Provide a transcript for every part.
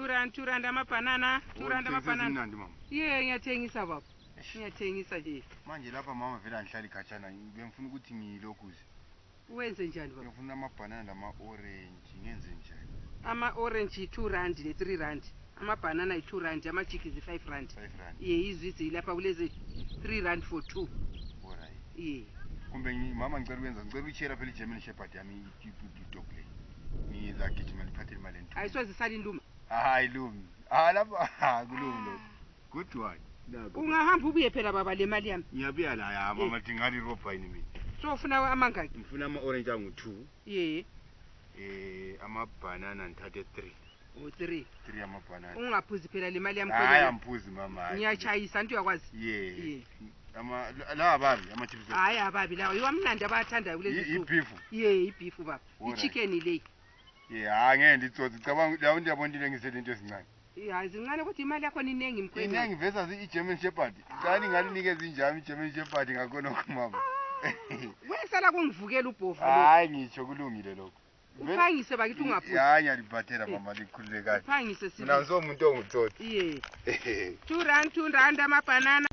2 rand amabhanana, 2 rand amabhanana. Mnandi mama. Ngiyathengisa baba. Ngiyathengisa nje. Manje lapha mama vela ngihlala igajana ngifuna ukuthi ngilokuze. Wenze njani baba? Ngifuna amabhanana lama-orange ngenze njani? Ama-orange 2 rand ne-3 rand. Amabhanana 2 rand, amajiki 5 rand. 5 rand. Izwizi lapha kulezi 3 rand for 2. Alright. Kumbe mama ngicela ukuyishare phela iGerman Shepherd yami i-dog play. Ngizagijima ngiphathe imali enthu. Ayisoze isali induma. Hayi lumi. Lapha kulumi lo. Good one. Ungahamba ubuye phela baba le mali yami. Ngiyabuya la mama dingali ropa yini mina. So ufuna amangaki? Ngifuna ama-orange angu-2. Amabhanana ngithathe 3. 3 amabhanana. Ungaphuzi phela le mali yami. Hayi amphuzi mama. Ngiyachayisa nto uyakwazi. La ababi ama-chips. Hayi ababi lawo yiwamnandi abathandayo kulezi zinsuku. Ibeef. Ibeef baba. I-chicken le. Ngeke nditsotsi cabanga lawo ndiyabonile ngisele into ezincane. Hayi zincane ukuthi imali yakho iningi mkhwezi. Iningi versus i-German Shepherd. Cani ngalinikeza injami i-German Shepherd ngakhona mama. Wesala kungivukela ubhovu lo. Hayi ngitsho kulungile lokho. Uphangise bakithi ungaphuzi. Hayi ngiyalibhathela mama likhulule kahle. Uphangise sibi. Mina ngisomuntu ongutsotsi. 2 rand amabhanana.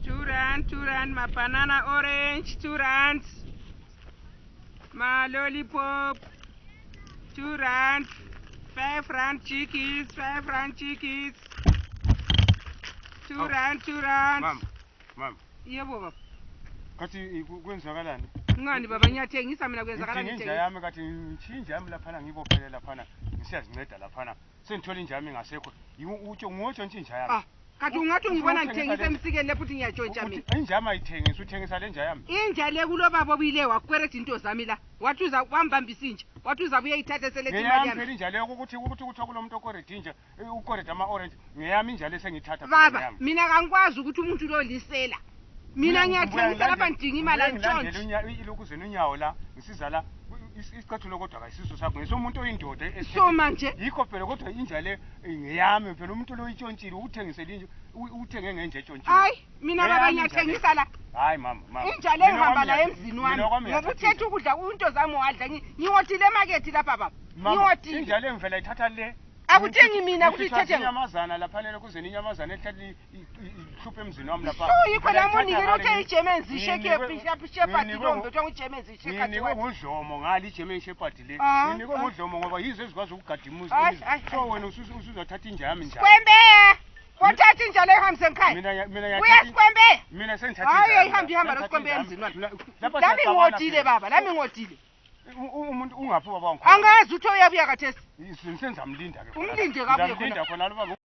2 rand mabanana orange, 2 rands. Ma lollipop, 2 rand. 5 rand chickies, 5 rand chickies. 2 rand, 2 rand. Mama. Yebo baba. Kathi kwenzakalani? Ngani baba ngiyathengisa mina kwenzakalani ngithengisa yami kathi ngichinja yami laphana ngibophelela laphana ngisiyazinceda laphana sengithola injami engasekho utsho ngotsho ntshintja yami. Kathi ungathi ungibona ngithengisa emsikeni lapho uthi ngiyatshontsha mina. Injami ayithengisa uthengisa le nja yami. Inja le kulo baba obuyile wakwereda into zami la. Wathi uza wambambisa inja. Wathi uza buye ithathe sele imali yami. Ngiyami inja le ukuthi kuthiwa kulomuntu okoreda inja ukoreda ama-orange ngiyami inja le sengithatha baba mina kangikwazi ukuthi umuntu lo lisela. Mina ngiyathengisa lapha ngidinga imali antshontshe. Ngiyangena ilokuzeni unyawo la ngisiza la isicathulo kodwa kayisiso sakho ngisomuntu oyindoda so manje yikho phela kodwa inja le ngiyami phela umuntu lo uyitshontshile uthengisele inja uthenge ngenje etshontshile. Hayi mina baba ngiyathengisa la. Hayi mama inja le ngihamba la emzini wami ngoba uthethe ukudla into zami wadla ngiwotile emarket lapha baba ngiwotile. Inja le ngivela ithatha le akuthengi mina ukuthi ithethe inyamazana lapha lelo kuzeni inyamazana ethatha ihluphe emzini wami lapha. Yikho la munikelo uthe iGerman Shepherd lombe uthe uGerman Shepherd. Nginikwe ngudlomo ngale iGerman Shepherd le. Nginikwe ngudlomo ngoba yizo ezikwazi ukugada imuzi. So wena usuzothatha inja yami njani? Kwembe wathatha inja le ihambise ekhaya. Uyasikwembe. Mina sengithatha inja. Hayi ihamba nosikwembe emzini wami. Lami ngodile baba lami ngodile. Umuntu ungaphi baba wangu? Angazi utho uyabuya kathesi. Senza mlinda ke. Umlinde kabuye khona.